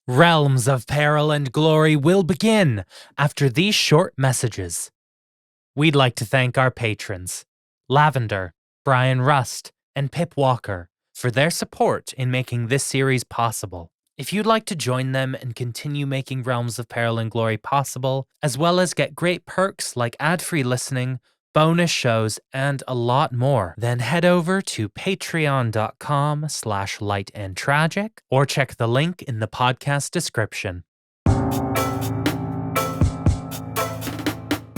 Realms of Peril and Glory will begin after these short messages. We'd like to thank our patrons, Lavender, Brian Rust, and Pip Walker, for their support in making this series possible. If you'd like to join them and continue making Realms of Peril and Glory possible, as well as get great perks like ad-free listening, bonus shows, and a lot more, then head over to patreon.com/lightandtragic or check the link in the podcast description.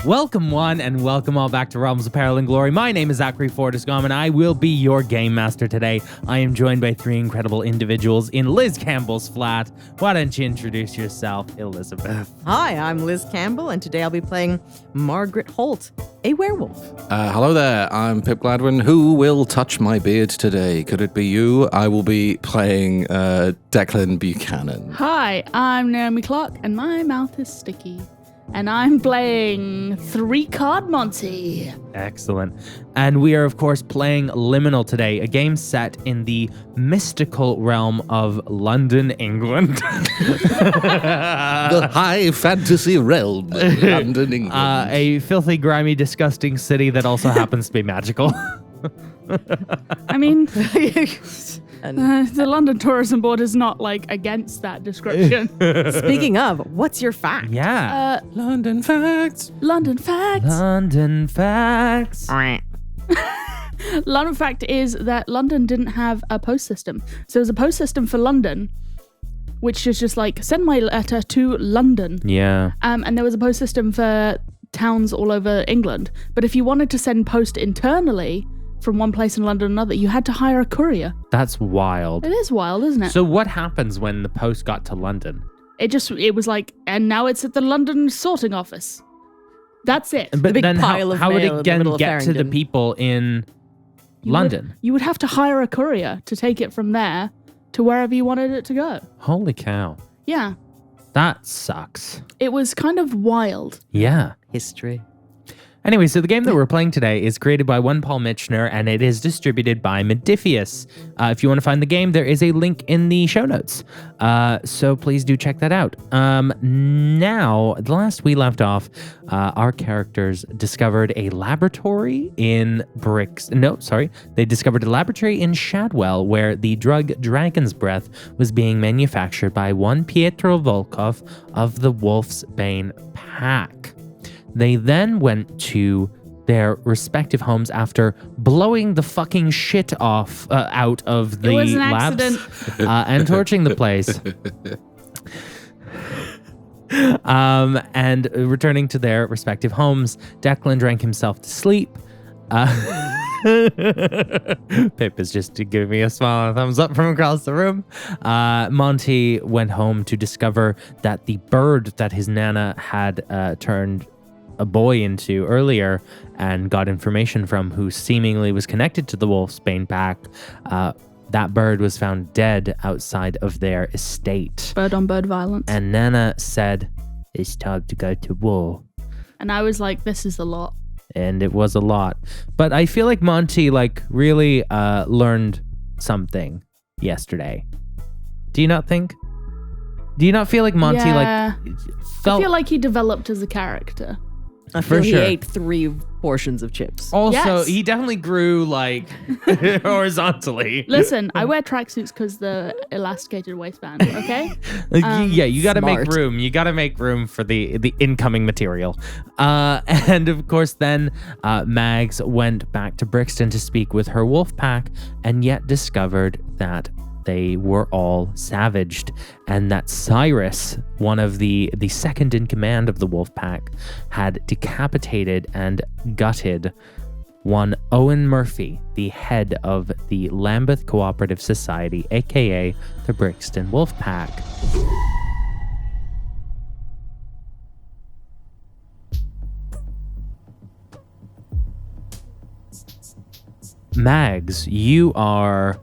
Welcome one and welcome all back to Realms of Peril and Glory. My name is Zachary Fortais-Gomm and I will be your game master today. I am joined by three incredible individuals in Liz Campbell's flat. Why don't you introduce yourself, Elizabeth? Hi, I'm Liz Campbell and today I'll be playing Margaret Holt, a werewolf. Hello there, I'm Pip Gladwin. Who will touch my beard today? Could it be you? I will be playing Declan Buchanan. Hi, I'm Naomi Clarke and my mouth is sticky. And I'm playing 3-card Monty. Excellent. And we are, of course, playing Liminal today, a game set in the mystical realm of London, England. The high fantasy realm of London, England. A filthy, grimy, disgusting city that also happens to be magical. I mean, the London Tourism Board is not, against that description. Speaking of, what's your fact? Yeah. London facts. London fact. London facts. London fact is that London didn't have a post system. So there's a post system for London, which is just send my letter to London. Yeah. And there was a post system for towns all over England. But if you wanted to send post internally from one place in London to another, you had to hire a courier. That's wild. It is wild, isn't it? So what happens when the post got to London? It was and now it's at the London sorting office. That's it. But big then pile of how would mail it in the middle of get to the Farringdon. people in London? You would have to hire a courier to take it from there to wherever you wanted it to go. Holy cow. Yeah. That sucks. It was kind of wild. Yeah. History. Anyway, so the game that we're playing today is created by one Paul Mitchner, and it is distributed by Modifius. If you want to find the game, there is a link in the show notes. So please do check that out. Now, the last we left off, our characters discovered a laboratory in They discovered a laboratory in Shadwell where the drug Dragon's Breath was being manufactured by one Pt4 Volkov of the Wolf's Bane pack. They then went to their respective homes after blowing the fucking shit out of the It was an labs accident. and torching the place. And returning to their respective homes, Declan drank himself to sleep. Pip is just giving me a smile and a thumbs up from across the room. Monty went home to discover that the bird that his nana had turned a boy into earlier and got information from, who seemingly was connected to the Wolf's Bane pack. That bird was found dead outside of their estate. Bird on bird violence. And Nana said, "It's time to go to war." And I was like, this is a lot. And it was a lot. But I feel like Monty really learned something yesterday. Do you not think? Do you not feel like Monty Yeah. felt... I feel like he developed as a character. I feel For he sure. ate 3 portions of chips. Also, Yes. he definitely grew horizontally. Listen, I wear tracksuits because the elasticated waistband, okay? Yeah, you got to make smart. room. You got to make room for the incoming material. And of course, then Mags went back to Brixton to speak with her wolf pack, and yet discovered that they were all savaged, and that Cyrus, one of the second in command of the wolf pack, had decapitated and gutted one Owen Murphy, the head of the Lambeth Cooperative Society, aka the Brixton Wolfpack. Mags, you are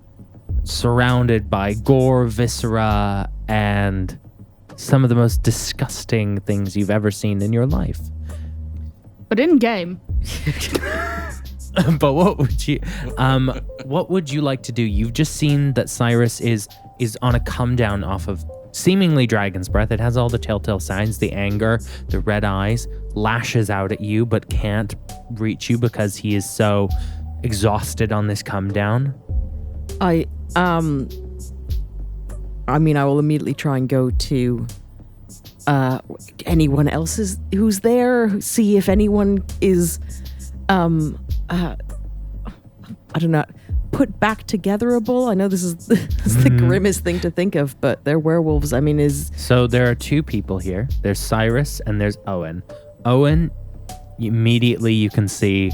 surrounded by gore, viscera, and some of the most disgusting things you've ever seen in your life. But in game, But what would you like to do? You've just seen that Cyrus is on a come down off of seemingly dragon's breath. It has all the telltale signs, the anger, the red eyes, lashes out at you, but can't reach you because he is so exhausted on this come down. I will immediately try and go to anyone else who's there, see if anyone is, I don't know, put back togetherable. I know this is the grimmest thing to think of, but they're werewolves. So there are two people here. There's Cyrus and there's Owen. Owen, immediately you can see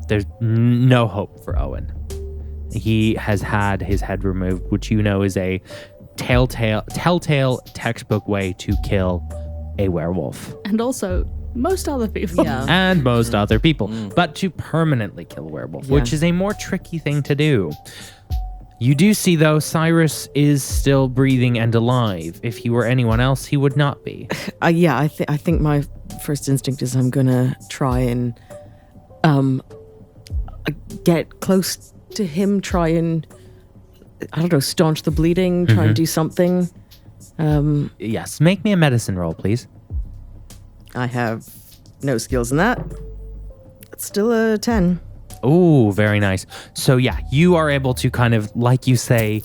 there's no hope for Owen. He has had his head removed, which you know is a telltale textbook way to kill a werewolf. And also most other people. Yeah. And most other people. But to permanently kill a werewolf, which is a more tricky thing to do. You do see, though, Cyrus is still breathing and alive. If he were anyone else, he would not be. I think my first instinct is I'm gonna try and get close to him, try and, I don't know, staunch the bleeding, try and do something. Yes, make me a medicine roll, please. I have no skills in that. It's still a 10. Oh, very nice. So yeah, you are able to kind of, like you say,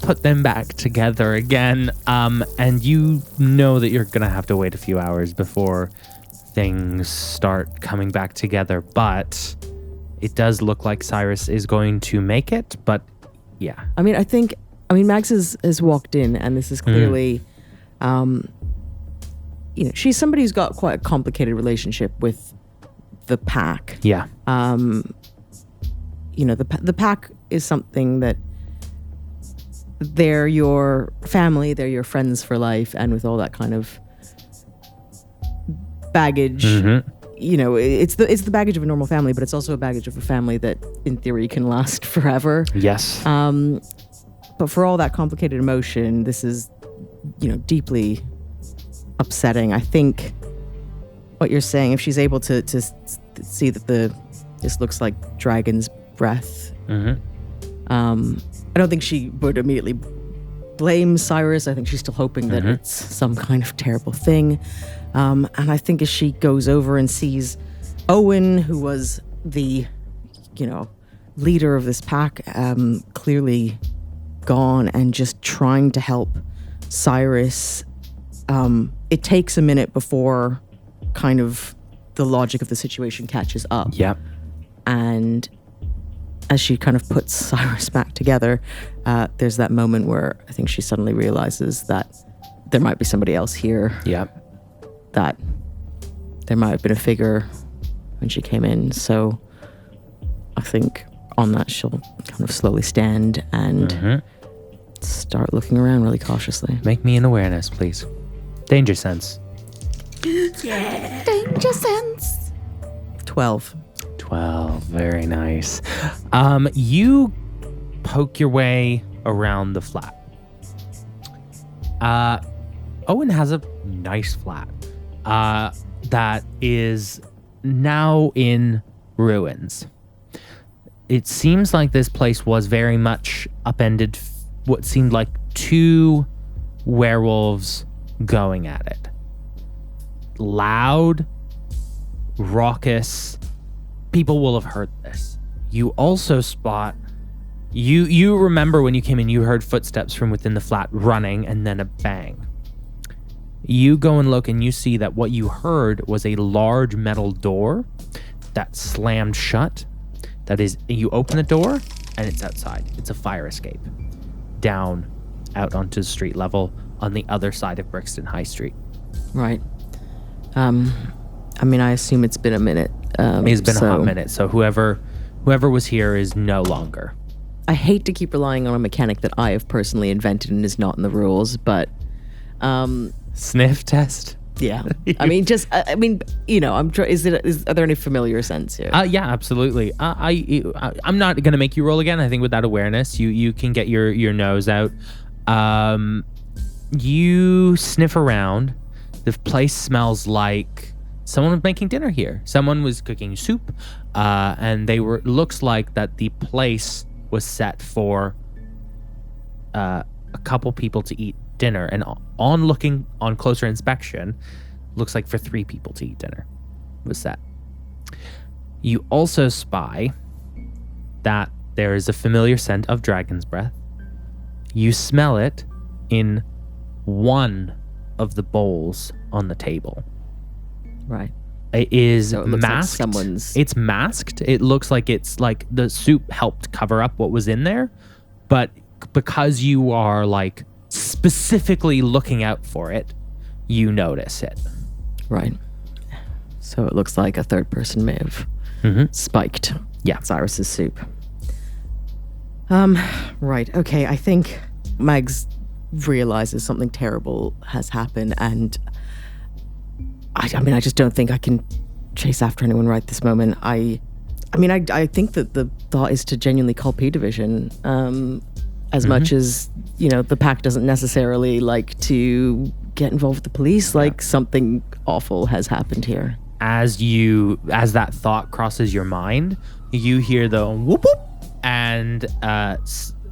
put them back together again. And you know that you're going to have to wait a few hours before things start coming back together. But it does look like Cyrus is going to make it. But yeah. Max has walked in, and this is clearly, she's somebody who's got quite a complicated relationship with the pack. Yeah. The pack is something that they're your family, they're your friends for life, and with all that kind of baggage, it's the baggage of a normal family, but it's also a baggage of a family that, in theory, can last forever. Yes. But for all that complicated emotion, this is, deeply upsetting. I think what you're saying, if she's able to see that this looks like dragon's breath, I don't think she would immediately blame Cyrus. I think she's still hoping that it's some kind of terrible thing. And I think as she goes over and sees Owen, who was the, leader of this pack, clearly gone and just trying to help Cyrus, it takes a minute before kind of the logic of the situation catches up. Yep. And as she kind of puts Cyrus back together, there's that moment where I think she suddenly realizes that there might be somebody else here. Yep. That there might have been a figure when she came in. So I think on that she'll kind of slowly stand and start looking around really cautiously. Make me an awareness, please. Danger sense. Yeah. Danger sense. 12. 12. Very nice. You poke your way around the flat. Owen has a nice flat that is now in ruins. It seems like this place was very much upended, what seemed like two werewolves going at it. Loud, raucous. People will have heard this. You also spot, you remember when you came in, you heard footsteps from within the flat running and then a bang. You go and look and you see that what you heard was a large metal door that slammed shut. That is, you open the door and it's outside. It's a fire escape down out onto the street level on the other side of Brixton High Street. Right. I assume it's been a minute. It's been a hot minute, so whoever was here is no longer. I hate to keep relying on a mechanic that I have personally invented and is not in the rules, but Sniff test. Yeah. I'm are there any familiar scents here? Yeah, absolutely. I'm not gonna make you roll again. I think with that awareness, you can get your nose out. You sniff around. The place smells like someone was making dinner here. Someone was cooking soup, and looks like that the place was set for a couple people to eat dinner, and on looking on closer inspection, looks like for 3 people to eat dinner was set. You also spy that there is a familiar scent of dragon's breath. You smell it in one of the bowls on the table. Right. It is So it looks like masked. someone's- It's masked. It looks like it's like the soup helped cover up what was in there, but because you are like specifically looking out for it, you notice it. Right. So it looks like a third person may have spiked Yeah. Cyrus's soup. Right. Okay. I think Mags realizes something terrible has happened, and I just don't think I can chase after anyone right this moment. I think that the thought is to genuinely call P Division, as much as, the pack doesn't necessarily like to get involved with the police. Like something awful has happened here. As that thought crosses your mind, you hear the whoop whoop and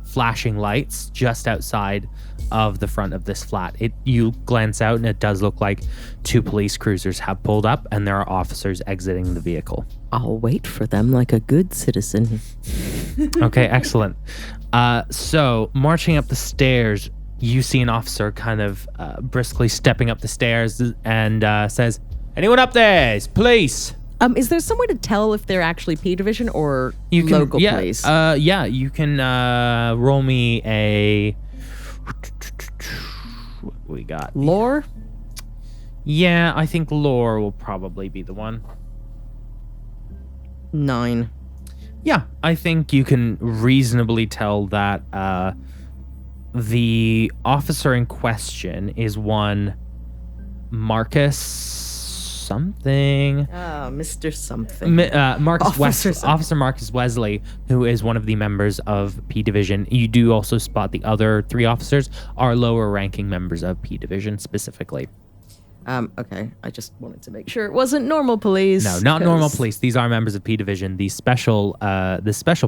flashing lights just outside of the front of this flat. You glance out and it does look like 2 police cruisers have pulled up and there are officers exiting the vehicle. I'll wait for them like a good citizen. Okay, excellent. So marching up the stairs, you see an officer kind of briskly stepping up the stairs and says, "Anyone up there? It's police." Is there some way to tell if they're actually P Division or You can, local police? You can roll me a. What we got? Lore? Yeah, I think lore will probably be the one. 9. Yeah, I think you can reasonably tell that the officer in question is one Marcus something. Mr. Something. Officer Marcus Wesley, who is one of the members of P Division. You do also spot the other 3 officers are lower ranking members of P Division specifically. Okay, I just wanted to make sure it wasn't normal police. No, not normal police. These are members of P Division, the special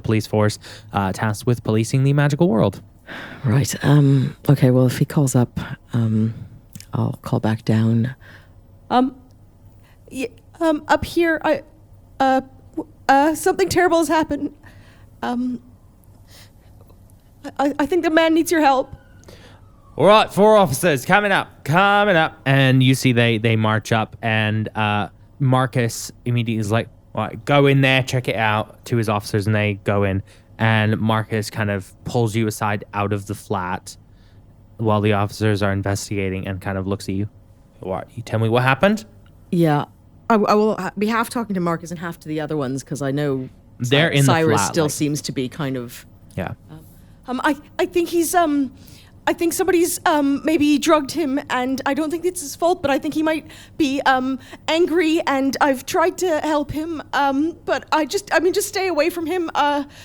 police force tasked with policing the magical world. Right. Okay, well, if he calls up, I'll call back down. Up here, something terrible has happened. I think the man needs your help. All right, 4 officers coming up. And you see they march up, and Marcus immediately is like, all right, go in there, check it out, to his officers, and they go in. And Marcus kind of pulls you aside out of the flat while the officers are investigating and kind of looks at you. All right, you tell me what happened? Yeah. I will be half talking to Marcus and half to the other ones, because I know They're in the Cyrus flat, still like- seems to be kind of... Yeah. I think he's I think somebody's maybe drugged him, and I don't think it's his fault, but I think he might be angry, and I've tried to help him, but just stay away from him,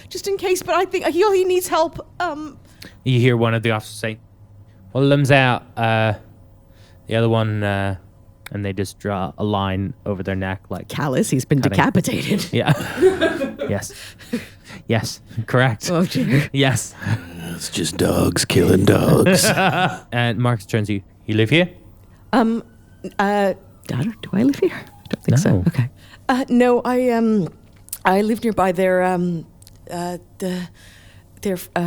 just in case, but I think he needs help. You hear one of the officers say, "One of them's out. The other one," and they just draw a line over their neck, like Callus, he's been Cutting. decapitated. Yeah. Yes. Correct. Oh, dear. Yes. It's just dogs killing dogs. And Marcus turns to you. You live here? Do I live here? I don't think so. No. Okay. No, I live nearby. They're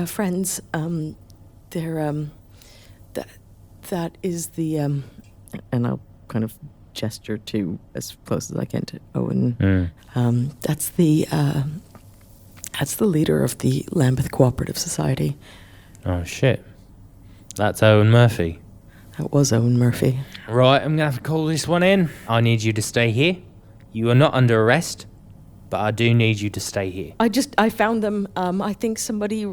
friends. That is the and I'll kind of gesture to as close as I can to Owen. That's the leader of the Lambeth Cooperative Society. Oh, shit. That's Owen Murphy. That was Owen Murphy. Right, I'm going to have to call this one in. I need you to stay here. You are not under arrest, but I do need you to stay here. I found them. I think somebody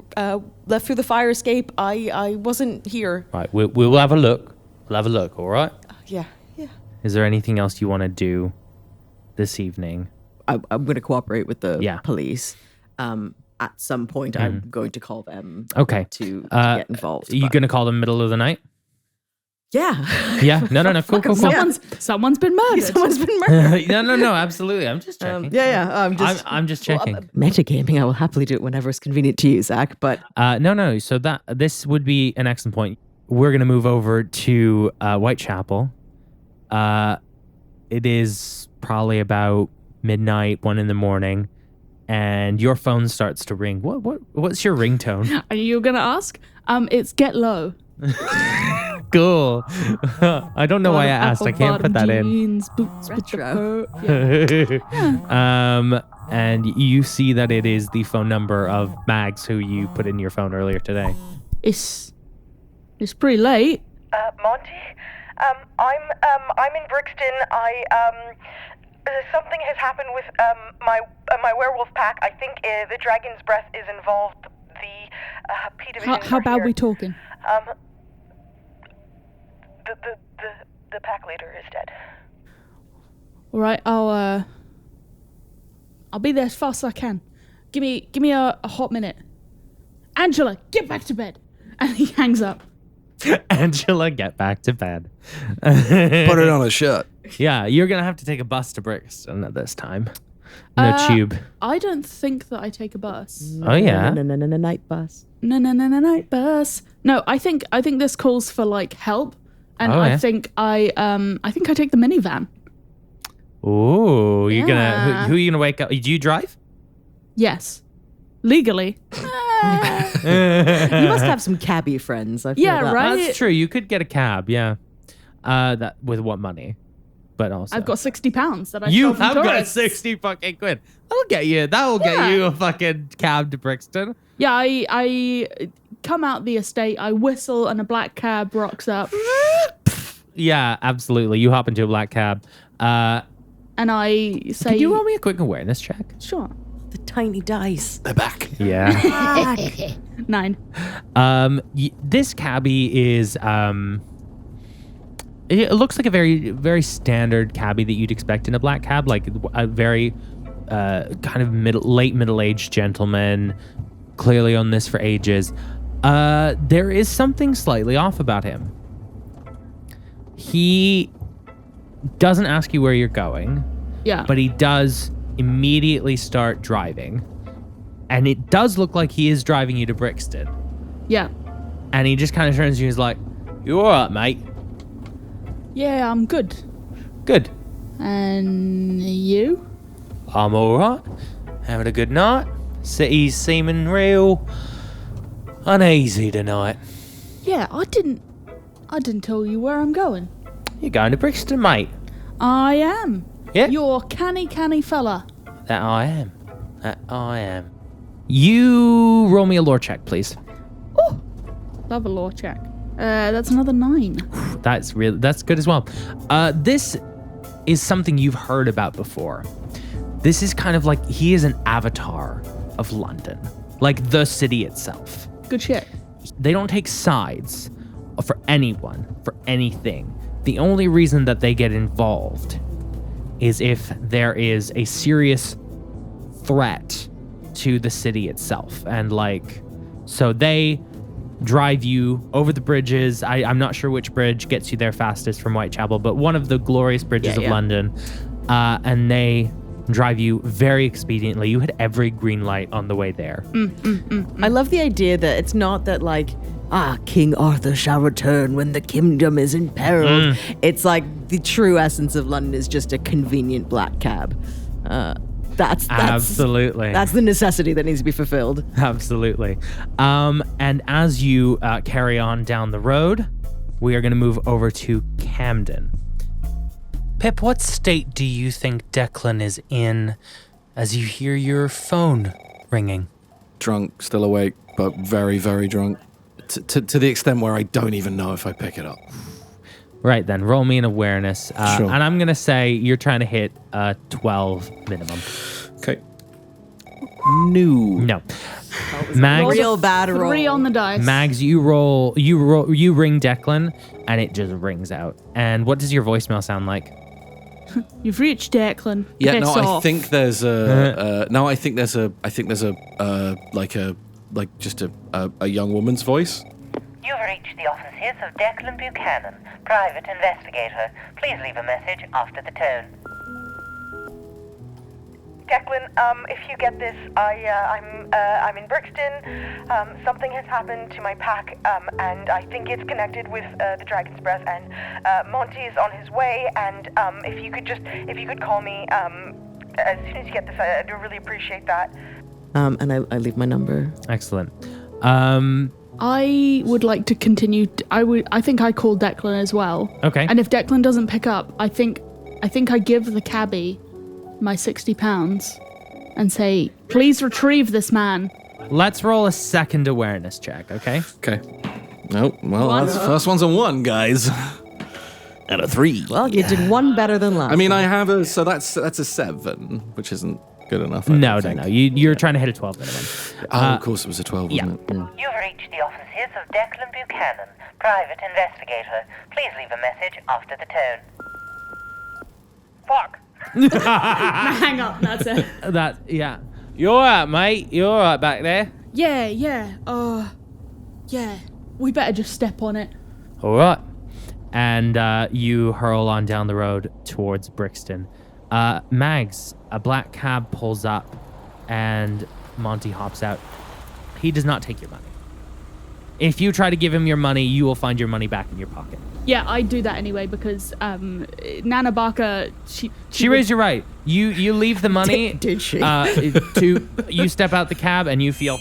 left through the fire escape. I wasn't here. Right, we'll have a look. We'll have a look, all right? Yeah. Is there anything else you want to do this evening? I'm going to cooperate with the police. At some point, I'm going to call them. Okay. To get involved. Are you going to call them middle of the night? Yeah. Yeah. No. Cool. Someone's been murdered. Someone's been murdered. No. Absolutely. I'm just checking. I'm just checking. Metagaming, I will happily do it whenever it's convenient to you, Zach. But No. So this would be an excellent point. we're going to move over to Whitechapel. It is probably about midnight, 1 a.m, and your phone starts to ring. What's your ringtone? Are you gonna ask? It's Get Low. Cool. I don't know why I asked. I can't put that in. Jeans, boots with the Retro. fur. Yeah. And you see that it is the phone number of Mags, who you put in your phone earlier today. It's pretty late. Monty, I'm in Brixton. Something has happened with my werewolf pack. I think the dragon's breath is involved. The P division. How bad we talking? The pack leader is dead. All right, I'll be there as fast as I can. Give me a hot minute. Angela, get back to bed. And he hangs up. Angela, get back to bed. Put it on a shirt. Yeah, you're going to have to take a bus to Brixton at this time. No tube. I don't think that I take a bus. Oh, yeah? No, night bus. No, night bus. No, I think this calls for like help, and Oh, I yeah. think I take the minivan. Ooh, you're Yeah. gonna who are you gonna wake up? Do you drive? Yes, legally. You must have some cabbie friends. I feel Yeah, that. right? That's true. You could get a cab, yeah. That with what money? But also I've got £60 that I you stole from have got tourists. 60 fucking quid. That'll get you. That'll get Yeah. you a fucking cab to Brixton. Yeah, I come out the estate, I whistle, and a black cab rocks up, Yeah, absolutely. You hop into a black cab. and I say, Could you roll me a quick awareness check? Sure. The tiny dice. They're back. Yeah. 9. This cabbie is it looks like a very, very standard cabbie that you'd expect in a black cab, like a very kind of late middle-aged gentleman, clearly on this for ages. There is something slightly off about him. He doesn't ask you where you're going, Yeah. but he does immediately start driving. And it does look like he is driving you to Brixton. Yeah. And he just kind of turns to you and is like, "You all right, mate? Yeah, I'm good. Good. And you? I'm all right. Having a good night. City's seeming real uneasy tonight. Yeah, I didn't tell you where I'm going. You're going to Brixton, mate. I am. Yeah. You're canny fella. That I am. That I am. You roll me a lore check, please. Oh, love a law check. That's another 9. That's good as well. This is something you've heard about before. This is kind of like he is an avatar of London, like the city itself. Good shit. They don't take sides for anyone, for anything. The only reason that they get involved is if there is a serious threat to the city itself. And so they drive you over the bridges. I'm not sure which bridge gets you there fastest from Whitechapel, but one of the glorious bridges of London. And they drive you very expediently. You hit every green light on the way there. I love the idea that it's not that King Arthur shall return when the kingdom is imperiled. It's like the true essence of London is just a convenient black cab. That's Absolutely. That's the necessity that needs to be fulfilled. Absolutely. And as you carry on down the road, we are going to move over to Camden. Pip, what state do you think Declan is in as you hear your phone ringing? Drunk, still awake, but very, very drunk. To the extent where I don't even know if I pick it up. Right then, roll me an awareness. Sure. And I'm going to say you're trying to hit 12 minimum. Okay. No. No. Mags, Real bad roll. 3 on the dice. Mags, you ring Declan, and it just rings out. And what does your voicemail sound like? You've reached Declan. Yeah, Piss no, I off. think there's a a young woman's voice. You've reached the offices of Declan Buchanan, private investigator. Please leave a message after the tone. Declan, if you get this, I'm in Brixton. Something has happened to my pack, and I think it's connected with the Dragon's Breath. And Monty is on his way. And if you could call me as soon as you get this, I do really appreciate that. And I leave my number. Excellent. I would like to continue. I think I called Declan as well. Okay. And if Declan doesn't pick up, I think I give the cabbie my £60 and say, please retrieve this man. Let's roll a second awareness check, okay? Okay. No, well, that's, first one's a 1, guys. And a 3. Well, you did one better than last. I mean, I have a, so that's a 7, which isn't good enough. I No. don't think. You're trying to hit a 12 minimum. Of course it was a 12, yeah. wasn't it? Yeah. You've reached the offices of Declan Buchanan, private investigator. Please leave a message after the tone. Fuck. Hang up, that's it. Yeah. You alright, mate? You alright back there? Yeah. Yeah. We better just step on it. Alright. And you hurl on down the road towards Brixton. Mags, a black cab pulls up and Monty hops out. He does not take your money. If you try to give him your money, you will find your money back in your pocket. Yeah, I do that anyway because Nana Barker, she raised your right. You leave the money. Did she? You step out the cab and you feel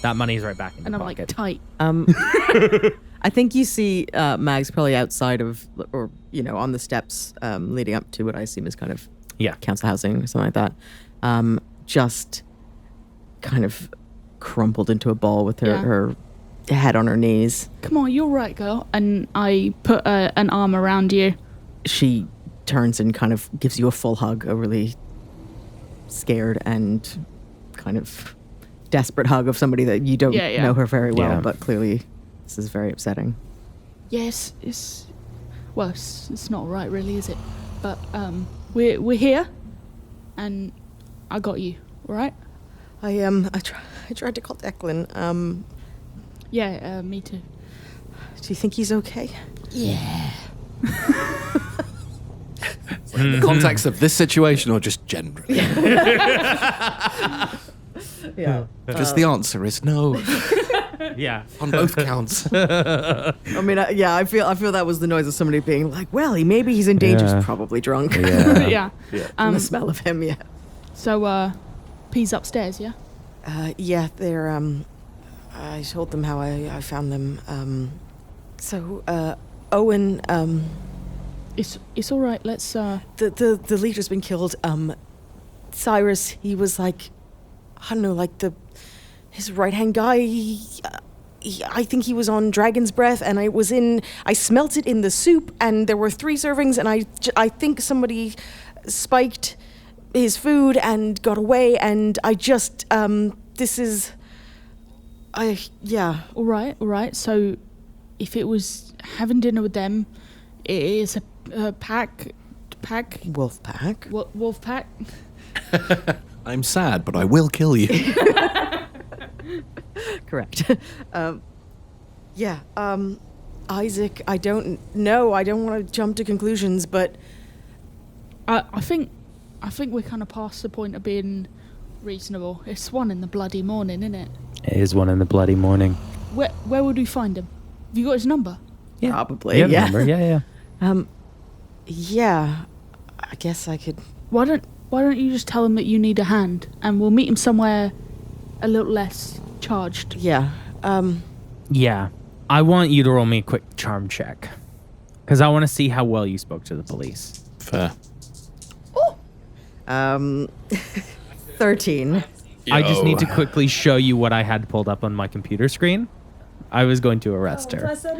that money's right back in your and I'm pocket. like, tight. I think you see Mags probably outside of, or, on the steps leading up to what I assume is kind of council housing or something like that. Just kind of crumpled into a ball with her head on her knees. Come on, you're right, girl. And I put an arm around you. She turns and kind of gives you a full hug, a really scared and kind of desperate hug of somebody that you don't know her very well, but clearly this is very upsetting. Yes, it's not right, really, is it? But we're here, and I got you, all right? I tried to call Declan. Yeah, me too. Do you think he's okay? Yeah. In the context of this situation or just generally? Yeah. Because the answer is no. Yeah. On both counts. I mean, I feel that was the noise of somebody being like, well, maybe he's in danger. He's probably drunk. Yeah. From the smell of him, yeah. So, P's upstairs, yeah? Yeah, they're, I told them how I found them. Owen, It's all right, let's, The leader's been killed. Cyrus, he was like, I don't know, like his right-hand guy. I think he was on Dragon's Breath, and I smelt it in the soup, and there were 3 servings, and I think somebody spiked his food and got away, and I just, All right. So, if it was having dinner with them, it is a pack. Wolfpack. Wolfpack. I'm sad, but I will kill you. Correct. Isaac, I don't know. I don't want to jump to conclusions, but I think we're kind of past the point of being reasonable. It's 1 in the bloody morning, isn't it? It is 1 in the bloody morning. Where would we find him? Have you got his number? Yeah. Probably. You have the number. Yeah. Yeah. I guess I could. Why don't you just tell him that you need a hand, and we'll meet him somewhere a little less charged. Yeah. Yeah. I want you to roll me a quick charm check. Because I want to see how well you spoke to the police. Fair. 13. I just need to quickly show you what I had pulled up on my computer screen. I was going to arrest her. That's the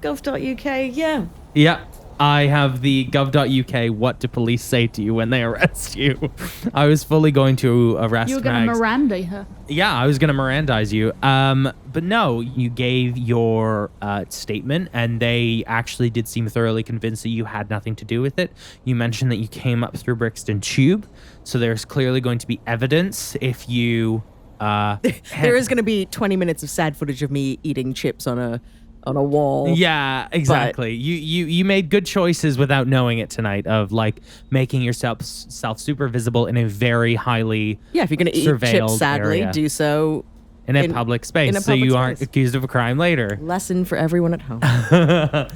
gov.uk, yeah. Yeah. I have the gov.uk, what do police say to you when they arrest you? I was fully going to arrest You were going to Mags. Miranda her. Yeah, I was going to Mirandize you. But no, you gave your statement, and they actually did seem thoroughly convinced that you had nothing to do with it. You mentioned that you came up through Brixton Tube, so there's clearly going to be evidence if you... There is going to be 20 minutes of sad footage of me eating chips on a on a wall. Yeah, exactly. You made good choices without knowing it tonight of like making yourself super visible in a very highly Yeah, if you're going to eat surveilled chips, sadly, area. do so in a public space, in a so public you aren't space. accused of a crime later. Lesson for everyone at home.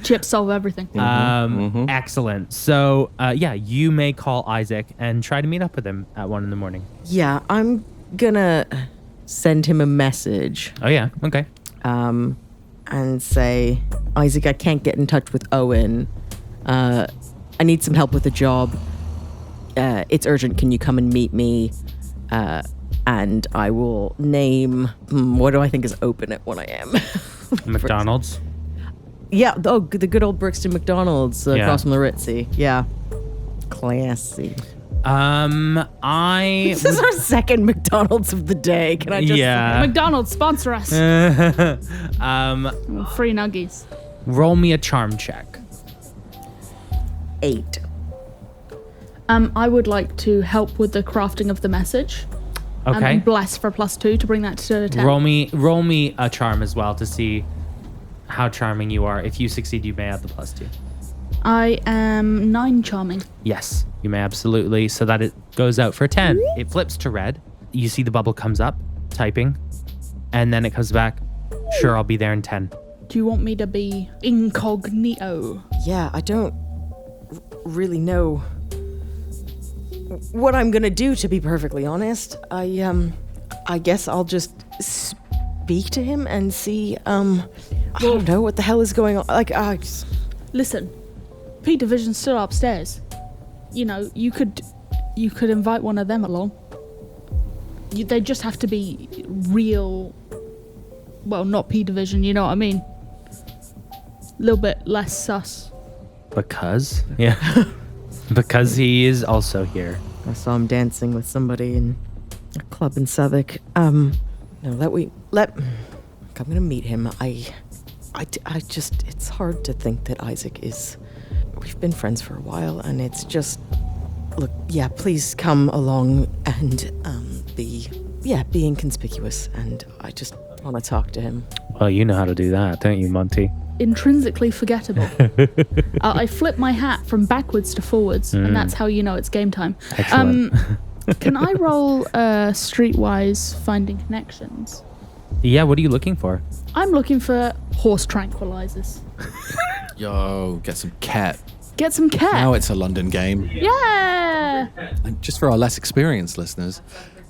Chips solve everything. Excellent. So, you may call Isaac and try to meet up with him at 1 a.m. Yeah, I'm going to send him a message Oh, yeah. Okay. and say, Isaac, I can't get in touch with Owen. I need some help with a job. It's urgent. Can you come and meet me? And I will name, what do I think is open at 1 a.m.? McDonald's. Yeah, the good old Brixton McDonald's Yeah. across from the Ritzy. Yeah. Classy. I This is our second McDonald's of the day. Can I just McDonald's, sponsor us. Free nuggies. roll me a charm check. 8. I would like to help with the crafting of the message. Okay. And bless for +2 to bring that to 10. Roll me a charm as well to see how charming you are. If you succeed, you may add the +2. I am 9 charming. Yes, you may absolutely. So that it goes out for 10. It flips to red. You see the bubble comes up, typing, and then it comes back. Sure, I'll be there in 10. Do you want me to be incognito? Yeah, I don't really know what I'm gonna do, to be perfectly honest. I guess I'll just speak to him and see, I don't know what the hell is going on. Like, Listen, P Division's still upstairs. You know, you could invite one of them along. They just have to be real. Well, not P Division. You know what I mean? A little bit less sus. Because? Yeah. Because he is also here. I saw him dancing with somebody in a club in Southwark. No, I'm gonna meet him. I just, it's hard to think that Isaac is, we've been friends for a while, and it's just, look, yeah, please come along and be inconspicuous, and I just want to talk to him. Well, you know how to do that, don't you, Monty? Intrinsically forgettable. I flip my hat from backwards to forwards, and that's how you know it's game time. Excellent. Can I roll streetwise finding connections? Yeah, what are you looking for? I'm looking for horse tranquilizers. Yo, get some cat. Get some cat. Now it's a London game. Yeah. And just for our less experienced listeners,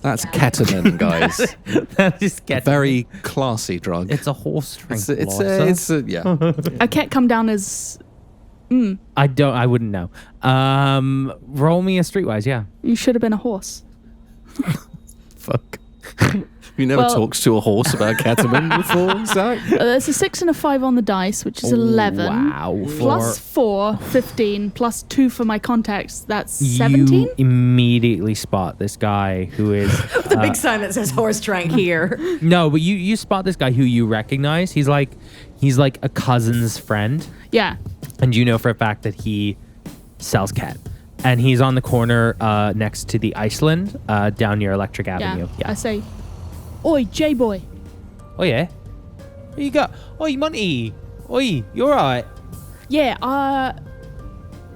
that's ketamine, guys. Just A very classy drug. It's a horse tranquilizer. It's yeah. A cat come down as. I wouldn't know. Roll me a streetwise, yeah. You should have been a horse. Fuck. You never Well- talked to a horse about ketamine before, Zach? There's a 6 and a 5 on the dice, which is 11. Wow. Plus 4, 15, plus 2 for my contacts. That's 17? You immediately spot this guy who is... The big sign that says horse trank here. No, but you spot this guy who you recognize. He's like a cousin's friend. Yeah. And you know for a fact that he sells cat. And he's on the corner next to the Iceland down near Electric Avenue. Yeah. I say, oi, J-boy. Oh, yeah? What you got? Oi, Monty. Oi, you alright? Yeah, I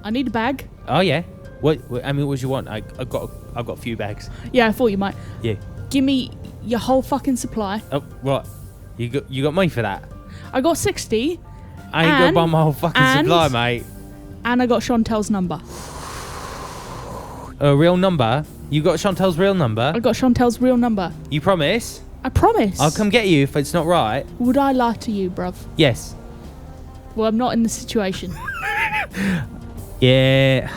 need a bag. Oh, yeah. What I mean, what do you want? I've got a few bags. Yeah, I thought you might. Yeah. Give me your whole fucking supply. Oh, what? You got money for that? I got 60, I ain't gonna buy my whole fucking and- supply, mate. and I got Chantel's number. A real number? You got Chantel's real number? I got Chantel's real number. You promise? I promise. I'll come get you if it's not right. Would I lie to you, bruv? Yes. Well, I'm not in the situation. Yeah.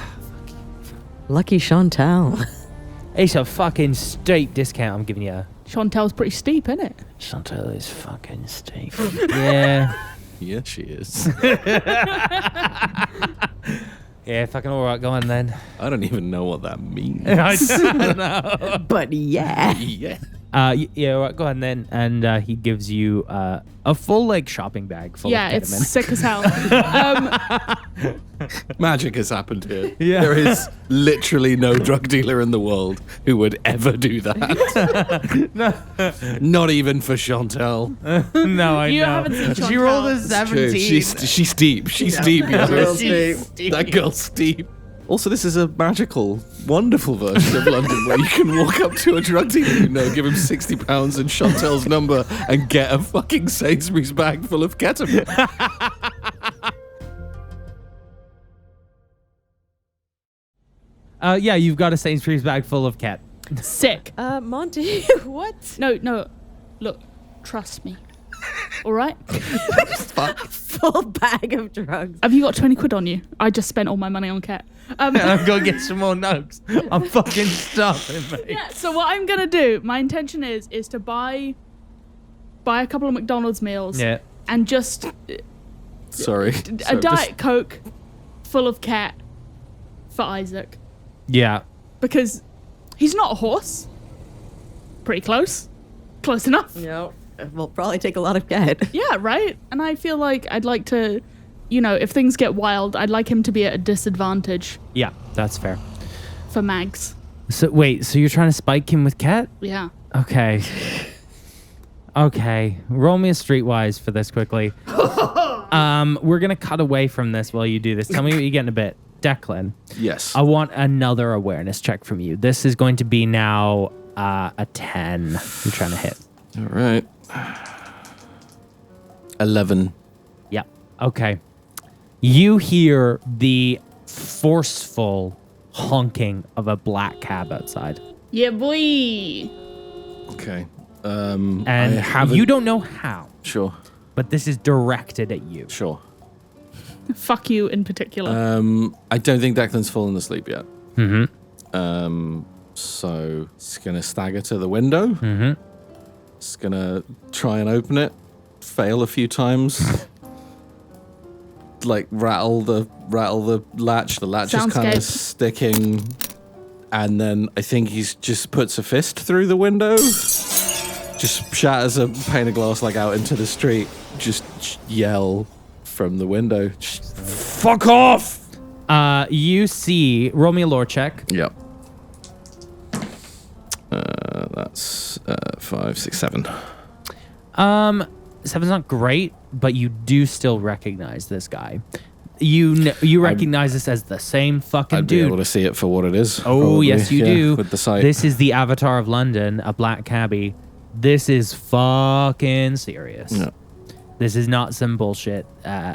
Lucky Chantal. It's a fucking steep discount I'm giving you. Chantel's pretty steep, isn't it? Chantel is fucking steep. Yeah. Yeah, she is. Yeah, fucking alright, go on then. I don't even know what that means. I don't know. But yeah. Yeah. Yeah, alright, go on then. And he gives you a full shopping bag full Yeah, of it's ketamine. sick as hell. Magic has happened here. Yeah. There is literally no drug dealer in the world who would ever do that. Not even for Chantel. No, I You know. haven't seen She rolled a Chantal. True. 17. She's deep. She's deep. You know? She's steep. That girl's deep. Also, this is a magical, wonderful version of London where you can walk up to a drug dealer you know, give him £60 and Chantel's number and get a fucking Sainsbury's bag full of ketamine. Yeah, you've got a Sainsbury's bag full of cat. Sick. Monty, what? No. Look, trust me. All right? Full bag of drugs. Have you got 20 quid on you? I just spent all my money on cat. I'm gonna get some more nugs. I'm fucking starving, mate. Yeah, so what I'm going to do, my intention is to buy a couple of McDonald's meals Yeah. and just Sorry. a Diet Coke full of cat for Isaac. Yeah. Because he's not a horse. Pretty close. Close enough. No. We'll probably take a lot of cat. Yeah, right? And I feel like I'd like to, if things get wild, I'd like him to be at a disadvantage Yeah, that's fair. for Mags. So wait, so you're trying to spike him with cat? Yeah. Okay. Okay. Roll me a streetwise for this quickly. We're gonna cut away from this while you do this. Tell me what you get in a bit. Declan, Yes. I want another awareness check from you. This is going to be now a 10. You're trying to hit. All right. 11. Yeah. Okay. You hear the forceful honking of a black cab outside. Yeah, boy. Okay. And I haven't. you don't know how, Sure. but this is directed at you. Sure. Fuck you in particular. I don't think Declan's fallen asleep yet. Mm-hmm. So it's gonna stagger to the window. Mm-hmm. It's gonna try and open it. Fail a few times. Like rattle the latch. The latch is kind Soundscape. of sticking. And then I think he's just puts a fist through the window. Just shatters a pane of glass like out into the street. Just yell from the window. Just, fuck off! You see, roll me a lore check. Yep. That's 5, 6, 7. 7's not great, but you do still recognize this guy. You recognize this as the same fucking I'd be dude. able to see it for what it is. Oh, probably, yes, you yeah, do. With the sight. This is the Avatar of London, a black cabbie. This is fucking serious. Yeah. This is not some bullshit.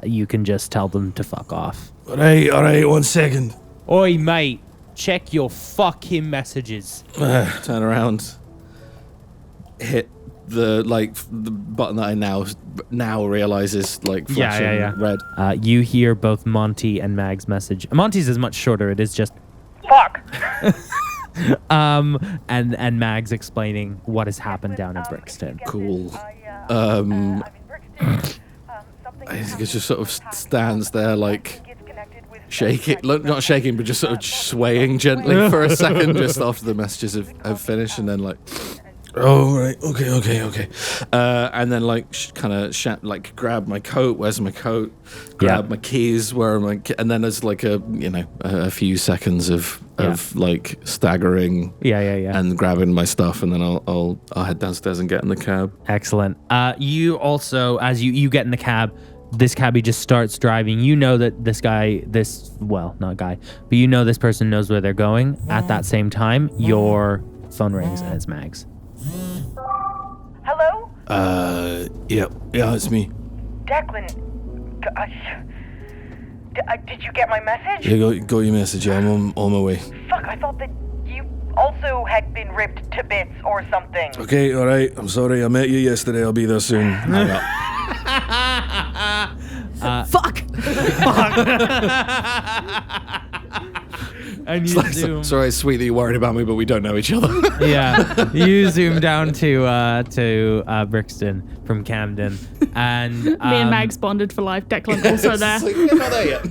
You can just tell them to fuck off. All right, 1 second. Oi, mate, check your fucking messages. Turn around. Hit the button that I now realize is like flashing red. You hear both Monty and Mag's message. Monty's is much shorter. It is just Fuck! and Mag's explaining what has happened down in Brixton. Cool. I'm in Brixton. I think it just sort of stands there like shaking, not shaking, but just sort of swaying gently for a second, just after the messages have finished, and then like, oh right, okay, and then like kind of grab my coat. Where's my coat? Grab my keys. Where are my? And then there's like a few seconds of like staggering. Yeah. And grabbing my stuff, and then I'll head downstairs and get in the cab. Excellent. You also, as you get in the cab, this cabbie just starts driving. You know that this person knows where they're going. At that same time, your phone rings and it's Mags. Hello? Yeah, it's me. Declan, did you get my message? Yeah, got your message. Yeah, I'm on my way. Fuck, I thought that you also had been ripped to bits or something. Okay, all right. I'm sorry. I met you yesterday. I'll be there soon. Hang up. Fuck! And you zoom. Sorry, it's sweet that you're worried about me, but we don't know each other. Yeah, you zoom down to Brixton from Camden, and Me and Mags bonded for life. Declan also there. We're not there yet.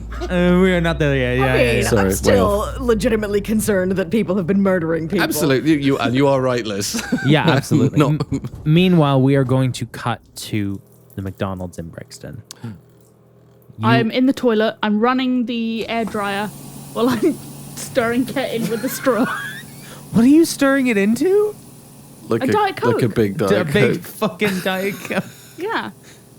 we are not there yet. Yeah, I mean, yeah. Sorry, I'm way still legitimately concerned that people have been murdering people. Absolutely, you are right, Liz. Yeah, absolutely. No. Meanwhile, we are going to cut to the McDonald's in Brixton. I'm in the toilet. I'm running the air dryer while I'm stirring Ket in with the straw. What are you stirring it into? Like A Diet Coke. Like a big Diet A big Coke. fucking Diet Coke. Yeah.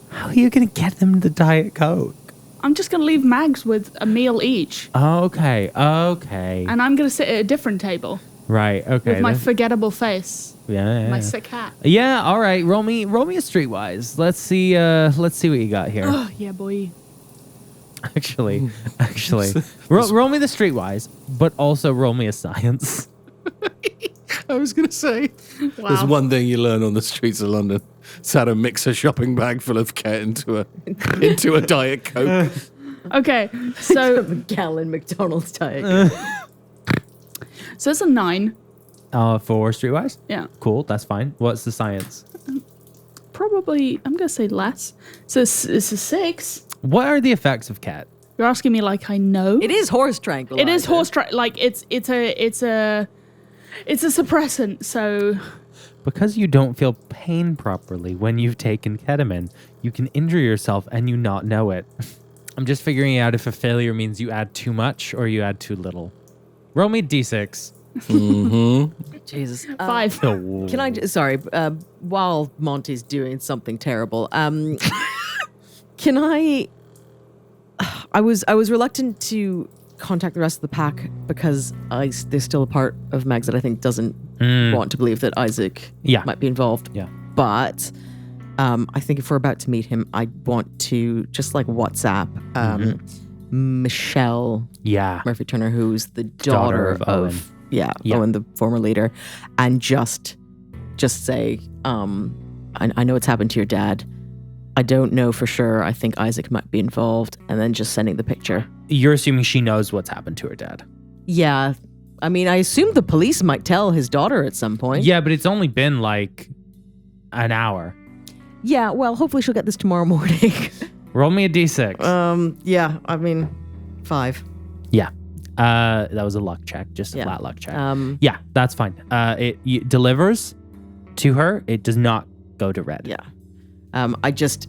How are you going to get them the Diet Coke? I'm just going to leave Mags with a meal each. Okay. And I'm going to sit at a different table Right. Okay. with my that's- forgettable face. yeah. My sick hat. Yeah. All right. Roll me a streetwise. Let's see what you got here. Oh, yeah, boy. Actually, roll me the streetwise, but also roll me a science. I was going to say, there's Wow. one thing you learn on the streets of London. It's how to mix a shopping bag full of Ket into a Diet Coke. Okay, so Gallon McDonald's Diet. so it's a 9. For streetwise. Yeah. Cool. That's fine. What's the science? Probably, I'm going to say less. So it's a 6. What are the effects of cat? You're asking me like I know? It is horse tranquilizer. It is like it's a suppressant, so Because you don't feel pain properly when you've taken ketamine, you can injure yourself and you not know it. I'm just figuring out if a failure means you add too much or you add too little. Roll me d6. Jesus. 5. Oh. Can I? Sorry. While Monty's doing something terrible, can I? I was reluctant to contact the rest of the pack because there's still a part of Mags that I think doesn't want to believe that Isaac Yeah. might be involved. Yeah. But I think if we're about to meet him, I want to just like WhatsApp Michelle Yeah. Murphy Turner, who's the daughter of Owen. Yeah, Yeah. Owen, the former leader, and just say, I know it's happened to your dad. I don't know for sure. I think Isaac might be involved, and then just sending the picture. You're assuming she knows what's happened to her dad. Yeah, I mean, I assume the police might tell his daughter at some point. Yeah, but it's only been like an hour. Yeah, well, hopefully she'll get this tomorrow morning. Roll me a d6. Yeah, I mean, 5. Yeah. That was a luck check, just a Yeah. flat luck check. Yeah, That's fine. It delivers to her. It does not go to red. I just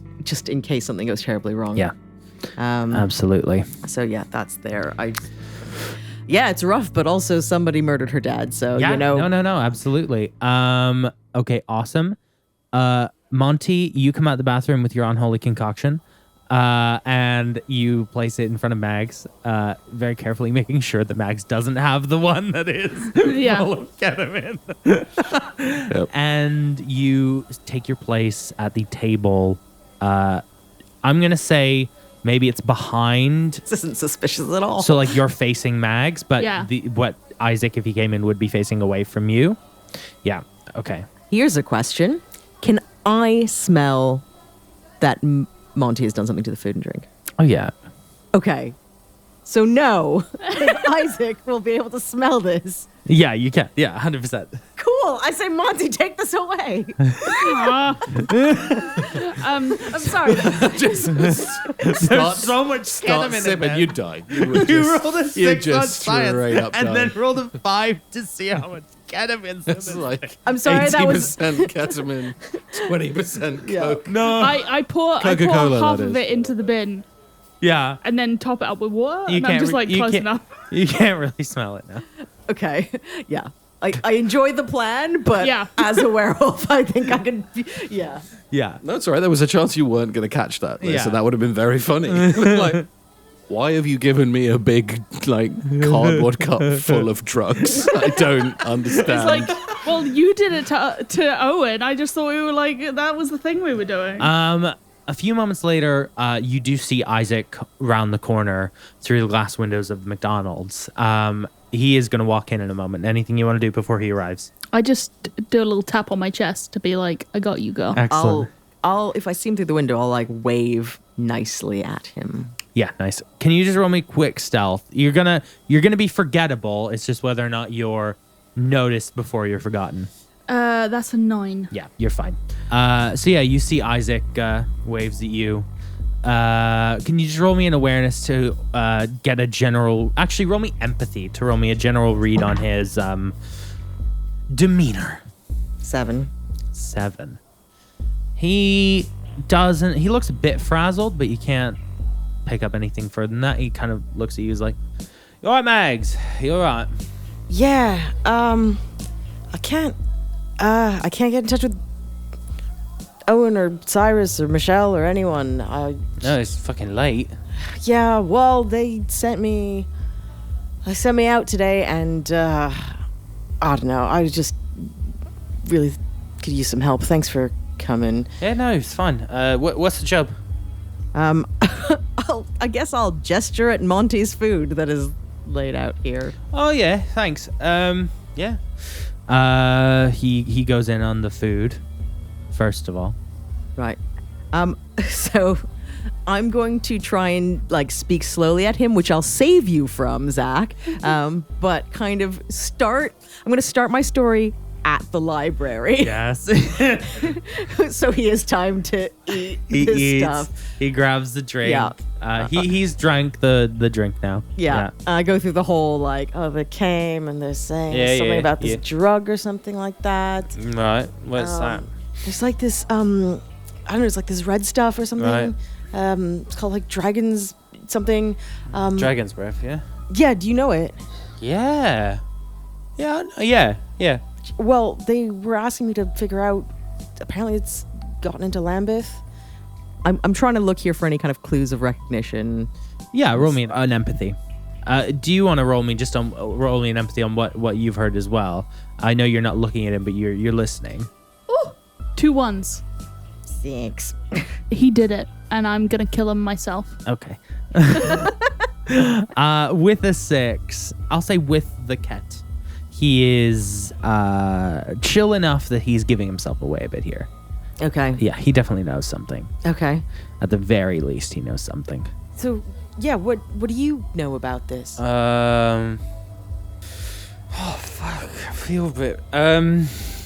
in case something goes terribly wrong. Yeah. Absolutely. So yeah, that's there. Yeah, it's rough, but also somebody murdered her dad. So Yeah. you know, No. Absolutely. Okay. Awesome. Monty, you come out the bathroom with your unholy concoction, and you place it in front of Mags, very carefully, making sure that Mags doesn't have the one that is Yeah. full of ketamine. Yep. And you take your place at the table. I'm gonna say maybe it's behind. this isn't suspicious at all. So like you're facing Mags, but Yeah. what Isaac, if he came in, would be facing away from you. Yeah. Okay. Here's a question: can I smell that Monty has done something to the food and drink? Oh yeah. Okay, so no, Isaac will be able to smell this. Yeah, you can. Yeah, 100%. Cool. I say, Monty, take this away. I'm sorry. Start, so much start sipping, you die. You rolled a 6 on just science straight up and die. then rolled a 5 to see how much ketamine's in It's it. like I'm sorry, that was 80% ketamine, 20% coke. No. I pour Coca-Cola, half that of is. it into the bin Yeah. and then top it up with water. You And I'm can't just re- like you close can't- enough. You can't really smell it now. okay. Yeah. I enjoyed the plan, but Yeah. as a werewolf, I think I can. Yeah. Yeah. No, it's all right. There was a chance you weren't going to catch that. Yeah. So that would have been very funny. Like, why have you given me a big, like, cardboard cup full of drugs? I don't understand. It's like, well, you did it to Owen. I just thought we were like, that was the thing we were doing. A few moments later, you do see Isaac round the corner through the glass windows of McDonald's. He is going to walk in a moment. Anything you want to do before he arrives? I just do a little tap on my chest to be like, I got you, girl. Excellent. I'll if I see him through the window, I'll like wave nicely at him. Yeah, nice. Can you just roll me quick stealth? You're gonna be forgettable. It's just whether or not you're noticed before you're forgotten. That's a 9. Yeah, you're fine. So yeah, you see Isaac waves at you. Can you just roll me an awareness to get a general... Actually, roll me empathy to roll me a general read on his demeanor. 7. 7. He doesn't... He looks a bit frazzled, but you can't pick up anything further than that. He kind of looks at you. He's like, "You all right, Mags? You all right?" Yeah. I can't get in touch with Owen or Cyrus or Michelle or anyone. No, it's fucking late. Yeah. Well, they sent me out today, and I don't know. I just really could use some help. Thanks for coming. Yeah, no, it's fine. What's the job? I guess I'll gesture at Monty's food that is laid out here. Oh yeah, thanks. Yeah. He goes in on the food first of all. Right. So I'm going to try and like speak slowly at him, which I'll save you from, Zach. But kind of I'm going to start my story at the library. Yes. So he has time to eat He his eats. stuff. He grabs the drink. Yeah. He's drank the drink now. Yeah. I go through the whole like, oh, they came and they're saying Yeah, something yeah, about this yeah. drug or something like that. Right. What's that? There's like this, I don't know, it's like this red stuff or something. Right. It's called like Dragon's something. Dragon's breath. Yeah. Yeah, do you know it? Yeah. Yeah. Yeah. Well, they were asking me to figure out, apparently it's gotten into Lambeth. I'm trying to look here for any kind of clues of recognition. Yeah. Roll me an empathy. Do you want to roll me an empathy on what you've heard as well? I know you're not looking at him, but you're listening. Ooh, 2 1s. 6. He did it, and I'm gonna kill him myself. Okay. With a 6, I'll say with the cat, he is chill enough that he's giving himself away a bit here. Okay. Yeah, he definitely knows something. Okay. At the very least, he knows something. So, yeah, what do you know about this? Oh fuck! I feel a bit.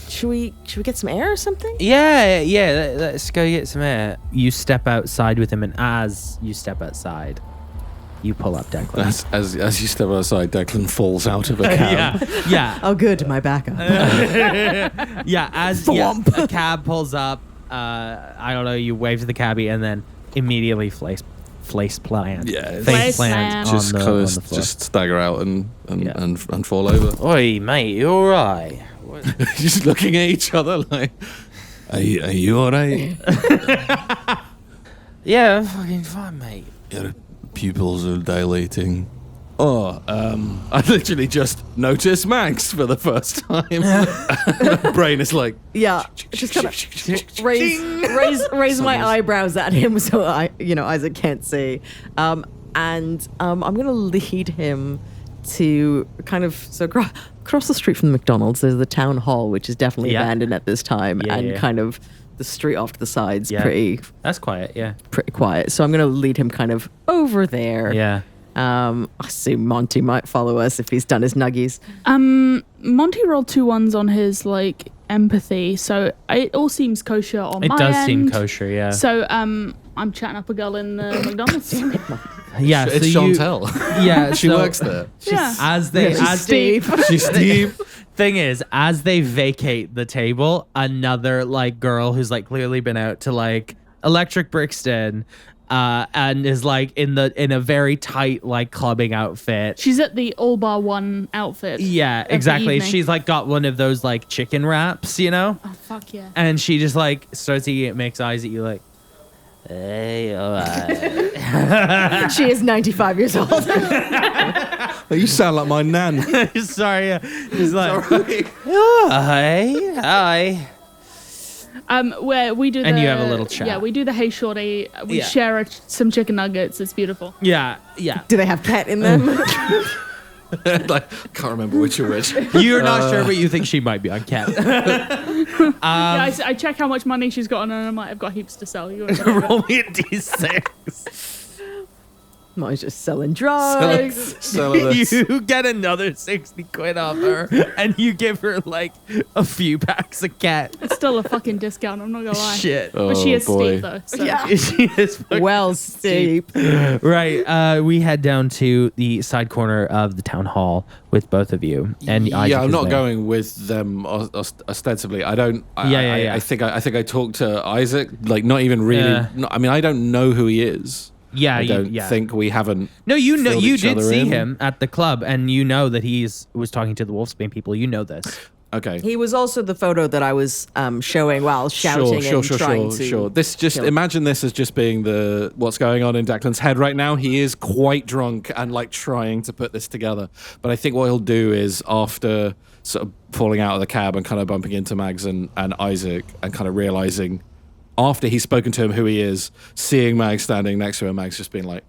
Should we get some air or something? Yeah. Let's go get some air. You step outside with him, and as you step outside, you pull up Declan. As you step outside, Declan falls out of a cab. Yeah. Oh, good, my backup. Yeah, as a cab pulls up, I don't know, you wave to the cabbie and then immediately face plant. Yeah, Face plant on just the, kind on of the floor. just stagger out and Yeah. fall over. Oi, mate, you alright? Just looking at each other like, are you alright? Yeah, I'm fucking fine, mate. Your pupils are dilating. Oh, I literally just noticed Max for the first time. My brain is like, Yeah, just kind of raise my eyebrows at him so Isaac can't see. And I'm gonna lead him to kind of across the street from the McDonald's. There's the town hall, which is definitely abandoned at this time, and kind of the street off to the side's pretty quiet. Yeah. pretty quiet. So I'm gonna lead him kind of over there. Yeah. I assume Monty might follow us if he's done his nuggies. Monty rolled 2 1s on his like empathy, so it all seems kosher on my It end. does seem kosher, yeah. So I'm chatting up a girl in the McDonald's. Yeah, it's so Chantel. Yeah, She so works there. Yeah. As Steve. She's Steve. Thing is, as they vacate the table, another like girl who's like clearly been out to like Electric Brixton, and is like in a very tight like clubbing outfit. She's at the all bar one outfit. Yeah, of the exactly. evening. She's like got one of those like chicken wraps, you know, Oh fuck yeah. and she just like starts eating it, makes eyes at you like, hey, all right. She is 95 years old. You sound like my nan. Sorry, he's like, Sorry. oh, hi. Where we do And you have a little chat. Yeah, we do the hey shorty. We Yeah. share some chicken nuggets. It's beautiful. Yeah. Do they have cat in them? Like, can't remember which are which. You're not sure, but you think she might be on cat. Yeah, I check how much money she's got on her, and I'm like, I've got heaps to sell. You wanna Roll me a d6. Mine's just selling drugs. You get another 60 quid off her, and you give her like a few packs of cat. It's still a fucking discount. I'm not gonna lie. Shit. But she is boy. steep though. So. Yeah. She is fucking Well, steep. Right. We head down to the side corner of the town hall with both of you. And Isaac Yeah, I'm is not there. going with them ostensibly. I don't. Yeah. I think I talked to Isaac. Like, not even really. Yeah. I mean, I don't know who he is. Yeah, I don't think we haven't. No, you know, filled you each did other see in. him at the club, and you know that was talking to the Wolfsbane people. You know this. Okay. He was also the photo that I was showing while shouting and trying to. Sure. This just imagine this as just being what's going on in Declan's head right now. He is quite drunk and like trying to put this together. But I think what he'll do is after sort of falling out of the cab and kind of bumping into Mags and Isaac and kind of realizing after he's spoken to him who he is, seeing Mags standing next to him, Mags just being like,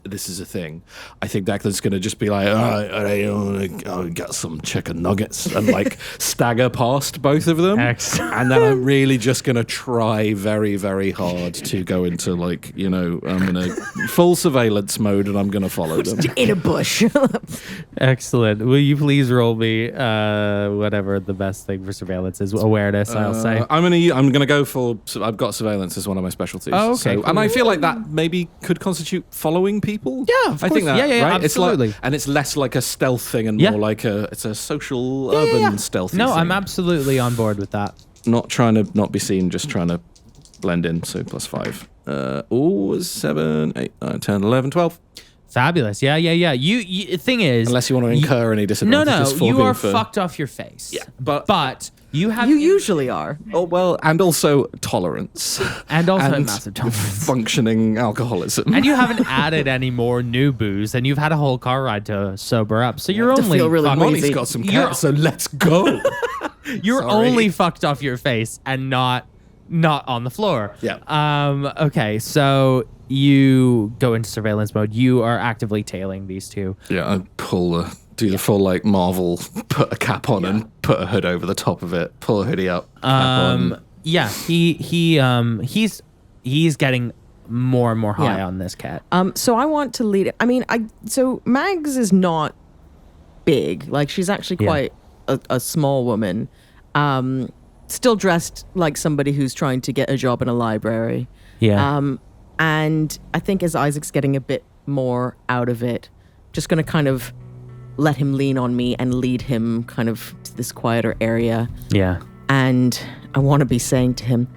this is a thing. I think Declan's going to just be like, I got some chicken nuggets and like stagger past both of them. Excellent. And then I'm really just going to try very, very hard to go into like, I'm in a full surveillance mode and I'm going to follow them. In a bush. Excellent. Will you please roll me whatever the best thing for surveillance is? Awareness, I'll say. I'm gonna go for. I've got surveillance as one of my specialties. Oh, okay, cool. And I feel like that maybe could constitute following people. Yeah, of I think course. that. Yeah, right? absolutely. And it's less like a stealth thing and Yeah. more like it's a social urban stealth. No, thing. I'm absolutely on board with that. Not trying to not be seen, just trying to blend in. So +5. 7, 8, 9, 10, 11, 12. Fabulous. Yeah. You thing is, Unless you want to incur any disadvantages. no, for you being are for- fucked off your face. Yeah, but you have You usually are. Oh well, and also tolerance. and also and massive tolerance. functioning alcoholism. And you haven't added any more new booze, and you've had a whole car ride to sober up. So you're To only feel really fucked- wheezy. Monty's got some You're- cats, so let's go. You're Sorry. only fucked off your face and not on the floor. Yeah. Okay, so you go into surveillance mode. You are actively tailing these two. Yeah, I do the full like Marvel, put a cap on and put a hood over the top of it, pull a hoodie up, cap on. Yeah, he's getting more and more high Yeah. on this cat. So I want to lead it. I mean, so Mags is not big. Like she's actually Yeah. quite a small woman. Still dressed like somebody who's trying to get a job in a library. Yeah. And I think as Isaac's getting a bit more out of it, just going to kind of let him lean on me and lead him kind of to this quieter area. Yeah. And I want to be saying to him,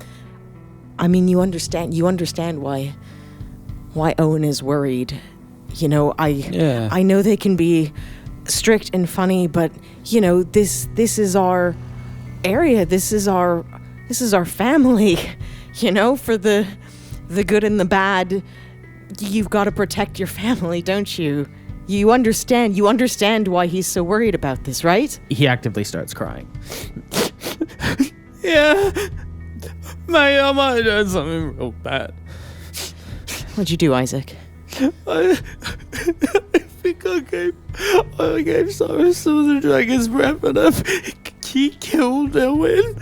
I mean, you understand why Owen is worried. I know they can be strict and funny, but this is our area. This is our family. For the good and the bad, you've got to protect your family, don't you? You understand why he's so worried about this, right? He actively starts crying. Yeah. Mate, I might have done something real bad. What'd you do, Isaac? I think I gave Cyrus some of the dragon's breath and he killed Owen.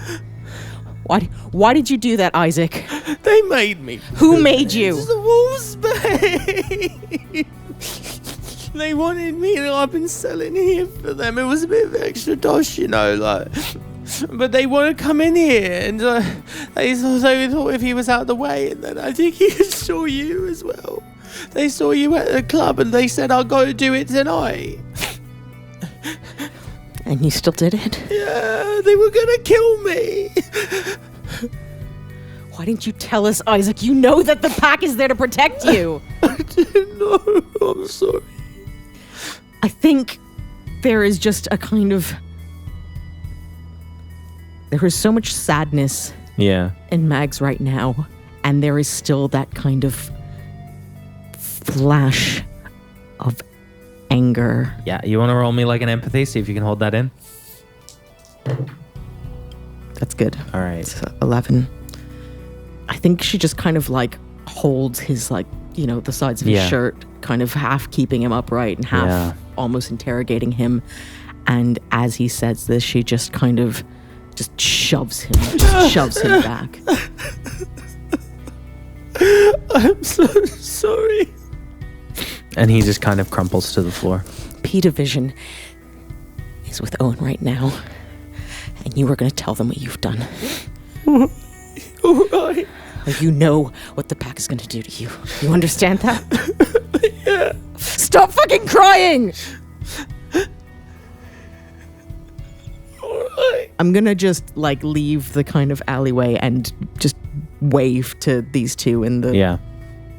Why did you do that, Isaac? They made me. Who made you? The Wolfsbane. They wanted me to I've been selling here for them. It was a bit of extra dosh, but they want to come in here, and they thought if he was out of the way, and then I think he saw you as well. They saw you at the club, and they said, "I'll go do it tonight." And you still did it? Yeah, they were gonna kill me. Why didn't you tell us, Isaac? You know that the pack is there to protect you. I didn't know. I'm sorry. I think there is just a kind of... There is so much sadness in Mags right now, and there is still that kind of flash of anger. Yeah, you want to roll me like an empathy? See if you can hold that in. That's good. All right. It's 11. I think she just kind of like holds his the sides of his shirt, kind of half keeping him upright and half almost interrogating him. And as he says this, she just kind of just shoves him back. I'm so sorry. And he just kind of crumples to the floor. P Division is with Owen right now, and you were going to tell them what you've done. All right. You know what the pack is going to do to you. You understand that? Yeah. Stop fucking crying! Alright. I'm going to just leave the kind of alleyway and just wave to these two in the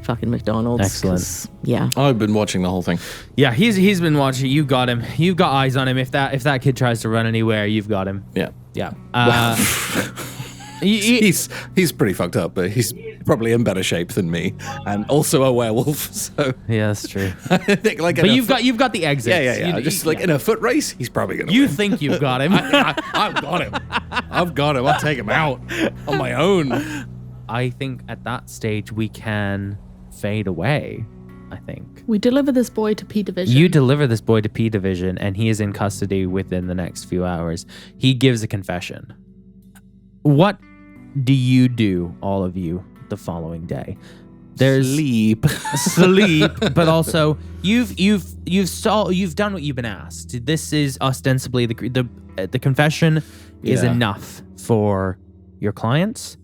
fucking McDonald's. Excellent. 'cause, Yeah. I've been watching the whole thing. Yeah, he's been watching. You got him. You've got eyes on him. If that kid tries to run anywhere, you've got him. Yeah. Yeah. He's pretty fucked up, but he's probably in better shape than me, and also a werewolf. So Yeah, that's true. I think like. But you've got the exits. Yeah. Just like in a foot race, he's probably gonna. You win. think you've got him. I've got him. I've got him. I'll take him out on my own. I think at that stage we can fade away. I think. We deliver this boy to P Division. You deliver this boy to P Division, and he is in custody within the next few hours. He gives a confession. What do you do, all of you, the following day? There's Sleep. but also you've done what you've been asked. This is ostensibly the confession is Yeah. enough for your clients.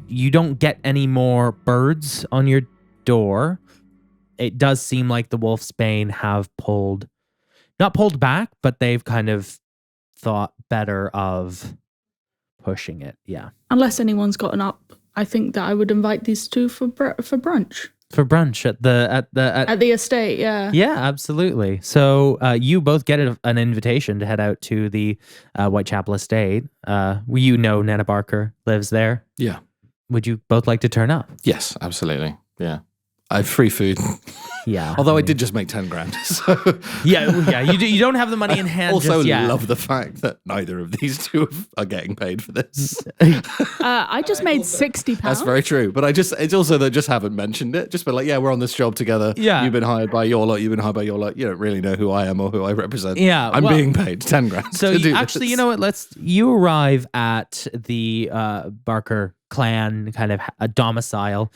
You don't get any more birds on your door. It does seem like the Wolfsbane have not pulled back, but they've kind of thought better of pushing it. Yeah. Unless anyone's gotten up, I think that I would invite these two for brunch For brunch at the estate. Yeah. Yeah, absolutely. So you both get an invitation to head out to the Whitechapel estate. You know Nana Barker lives there. Yeah. Would you both like to turn up? Yes, absolutely. Yeah. I have free food. Yeah. Although I did just make 10 grand. So. Yeah. You don't have the money in hand Also just yet. love the fact that neither of these two are getting paid for this. I just made £60. That's very true. But it's also that just haven't mentioned it. Just been like, yeah, we're on this job together. Yeah. You've been hired by your lot. You've been hired by your lot. You don't really know who I am or who I represent. Yeah, I'm well- being paid 10 grand. So to do actually, this. you know what? You arrive at the Barker clan kind of a domicile.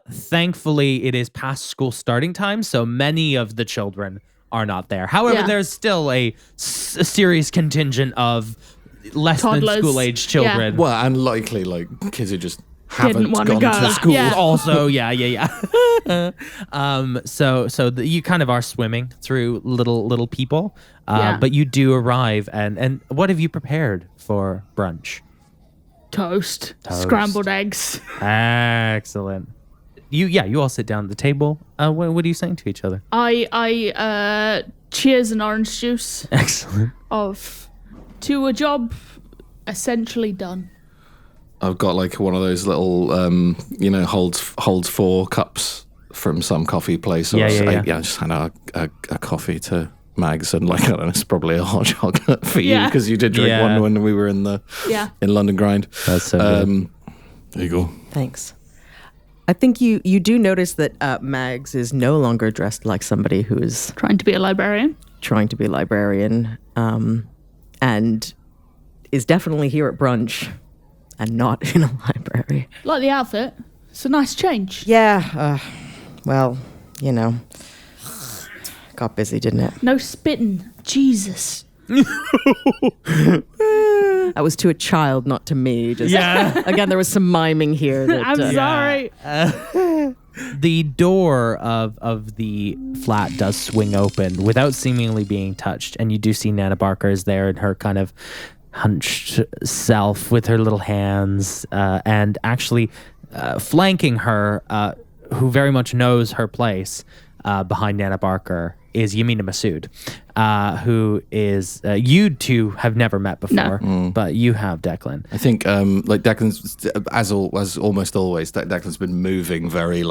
Thankfully, it is past school starting time, so many of the children are not there. However, Yeah. there's still a serious contingent of less Toddlers. than school-age children. Well, and likely like kids who just haven't wanna gone go. to school. Yeah. Also, yeah. You kind of are swimming through little people, Yeah. but you do arrive, and what have you prepared for brunch? Toast. Scrambled eggs. Excellent. You all sit down at the table. What are you saying to each other? I cheers an orange juice Excellent. to a job essentially done. I've got like one of those little, holds 4 cups from some coffee place. So Yeah. I just hand out a coffee to Mags, and like, I don't know, it's probably a hot chocolate for you Yeah. because you did drink Yeah. one when we were in London Grind. That's so good. There you go. Thanks. I think you do notice that Mags is no longer dressed like somebody who is Trying to be a librarian. trying to be a librarian, and is definitely here at brunch and not in a library. Like the outfit. It's a nice change. Yeah, well, got busy, didn't it? No spitting. Jesus. That was to a child, not to me. Just, Yeah. Again, there was some miming here. That, I'm sorry. The door of the flat does swing open without seemingly being touched, and you do see Nana Barker is there in her kind of hunched self with her little hands, and actually flanking her, who very much knows her place behind Nana Barker, is Yamina Masood, who is you two have never met before, but you have, Declan. I think like Declan's as almost always Declan's been moving very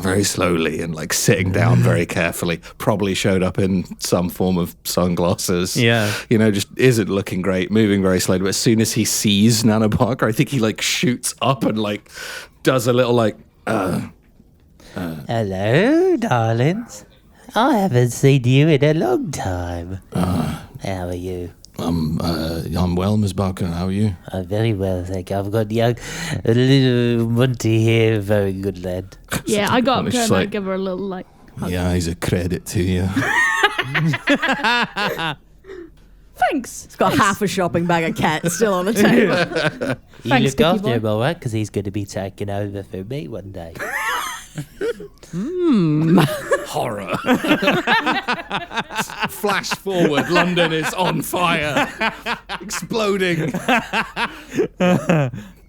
very slowly and like sitting down very carefully. Probably showed up in some form of sunglasses. Yeah. Just isn't looking great, moving very slowly. But as soon as he sees Nana Barker, I think he like shoots up and like does a little like Hello, darlings. I haven't seen you in a long time. How are you? I'm well, Miss Barker. How are you? I'm very well, thank you. I've got little Monty here, very good lad. Yeah, I got up It's to her and like- I give her a little like. Yeah, he's a credit to you. Thanks. It's got half a shopping bag of cats still on the table. You Thanks, look Sticky after boy. him, all right? Because he's going to be taking over for me one day. Horror. Flash forward, London is on fire. Exploding.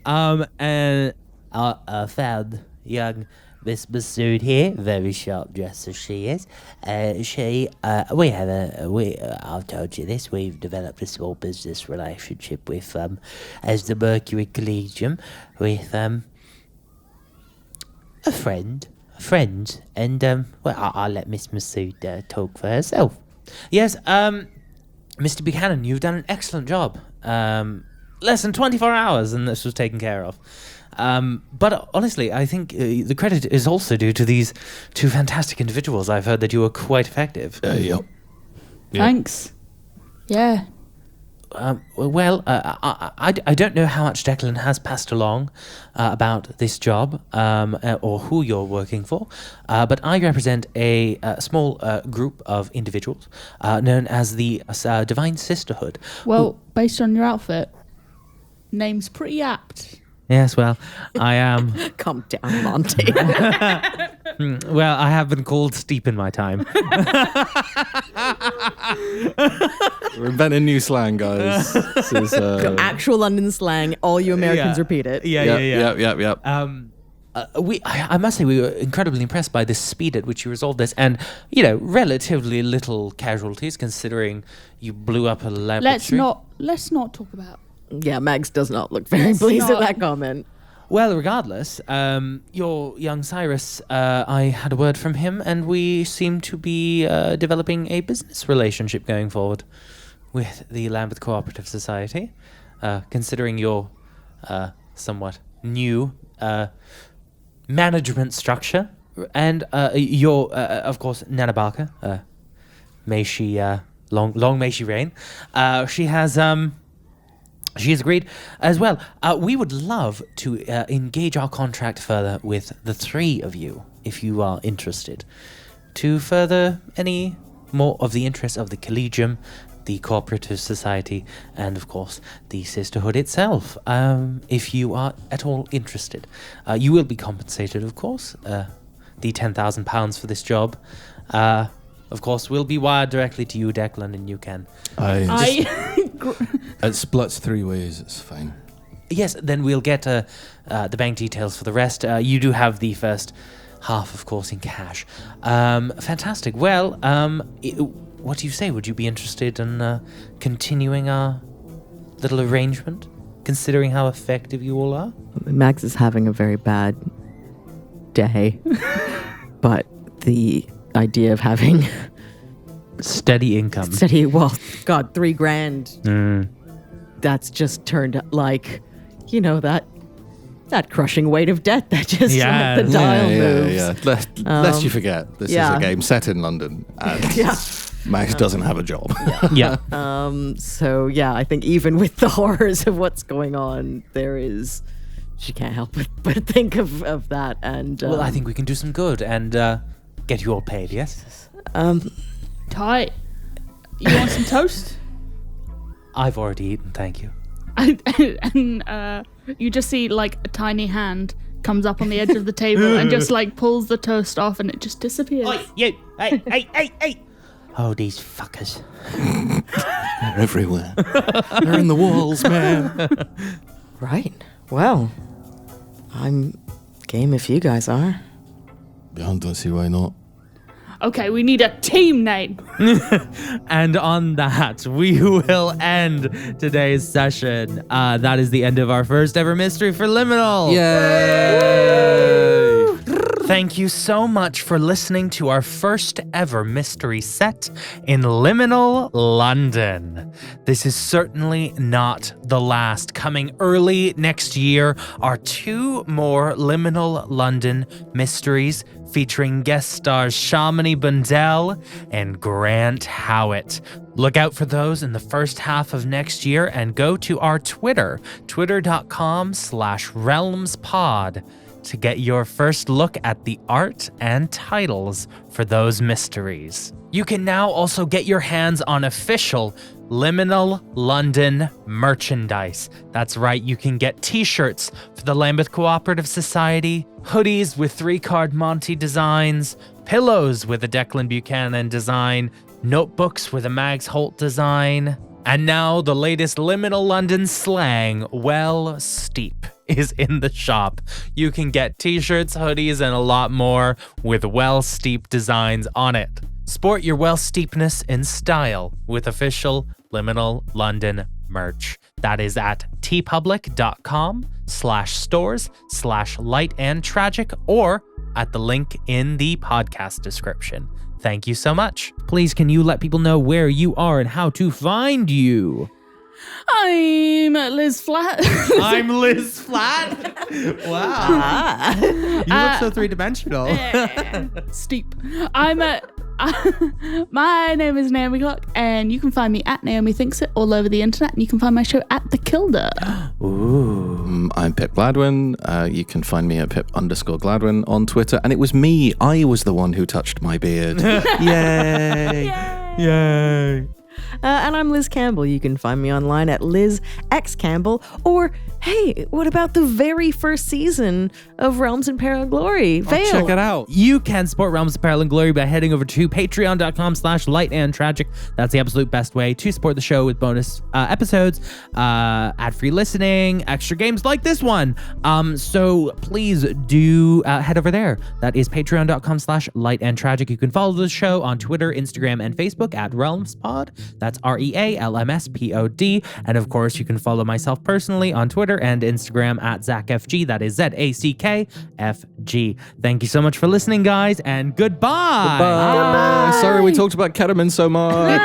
And I found young Miss Masood here, very sharp dresser she is. I've told you this, we've developed a small business relationship with, as the Mercury Collegium, with, a friend, and, I'll let Miss Masood, talk for herself. Yes, Mr. Buchanan, you've done an excellent job. Less than 24 hours and this was taken care of. But honestly, I think the credit is also due to these two fantastic individuals. I've heard that you were quite effective. Yep. Thanks. Yeah. I don't know how much Declan has passed along about this job or who you're working for, but I represent a small group of individuals known as the Divine Sisterhood. Well, based on your outfit, name's pretty apt. Yes, well, I am. Calm down, Monty. Well, I have been called steep in my time. We're inventing new slang, guys. This is, Actual London slang. All you Americans repeat it. Yep. I must say we were incredibly impressed by the speed at which you resolved this, and relatively little casualties considering you blew up a laboratory. Let's not talk about. Yeah, Mags does not look very pleased at that comment. Well, regardless, your young Cyrus, I had a word from him, and we seem to be developing a business relationship going forward with the Lambeth Cooperative Society, considering your somewhat new management structure, and your, of course, Nana Barker, may she, long may she reign, she has agreed as well. We would love to engage our contract further with the three of you, if you are interested, to further any more of the interests of the Collegium, the Cooperative Society, and of course the Sisterhood itself. If you are at all interested, you will be compensated, of course. The £10,000 for this job, of course, will be wired directly to you, Declan, and you can. It splits 3 ways. It's fine. Yes, then we'll get the bank details for the rest. You do have the first half, of course, in cash. Fantastic. Well, what do you say? Would you be interested in continuing our little arrangement, considering how effective you all are? Max is having a very bad day, but the idea of having steady income. God, $3,000. That's just turned like, that crushing weight of debt that just the dial moves. Yeah. Lest you forget, this is a game set in London, and Max doesn't have a job. Yeah. So I think even with the horrors of what's going on, she can't help but think of that. And well, I think we can do some good and get you all paid. Yes. Tight. You want some toast? I've already eaten, thank you. And you just see like a tiny hand comes up on the edge of the table and just like pulls the toast off, and it just disappears. Oi, you! Hey! Oh, these fuckers. They're everywhere. They're in the walls, man. Right. Well, I'm game if you guys are. Yeah, I don't see why not. Okay, we need a team name. And on that, we will end today's session. That is the end of our first ever mystery for Liminal. Yay! Thank you so much for listening to our first ever mystery set in Liminal London. This is certainly not the last. Coming early next year are 2 more Liminal London mysteries featuring guest stars Shamini Bundell and Grant Howitt. Look out for those in the first half of next year, and go to our Twitter, twitter.com/realmspod, to get your first look at the art and titles for those mysteries. You can now also get your hands on official Liminal London merchandise. That's right, you can get t-shirts for the Lambeth Cooperative Society, hoodies with 3-card Monty designs, pillows with a Declan Buchanan design, notebooks with a Mags Holt design, and now the latest Liminal London slang, well, steep. is in the shop. You can get t-shirts, hoodies, and a lot more with well-steeped designs on it. Sport your well-steepness in style with official Liminal London merch. That is at tpublic.com/stores/lightandtragic or at the link in the podcast description. Thank you so much. Please, can you let people know where you are and how to find you? I'm Liz Flat. I'm Liz Flat. Wow. You look so three-dimensional. Steep. My name is Naomi Clarke, and you can find me at Naomi Thinks It all over the internet, and you can find my show at The Kilder. Ooh. I'm Pip Gladwin. You can find me at Pip_Gladwin on Twitter. And it was me. I was the one who touched my beard. Yay. Yay. And I'm Liz Campbell. You can find me online at Liz X Campbell. Or, hey, what about the very first season of Realms in Peril and Glory? Vale. Check it out. You can support Realms of Peril and Glory by heading over to patreon.com/lightandtragic. That's the absolute best way to support the show with bonus episodes, ad-free listening, extra games like this one. So please do head over there. That is patreon.com/lightandtragic. You can follow the show on Twitter, Instagram, and Facebook at RealmsPod. That's RealmsPod. And of course, you can follow myself personally on Twitter and Instagram at ZachFG. That is ZACKFG. Thank you so much for listening, guys, and goodbye. Bye. Sorry we talked about ketamine so much.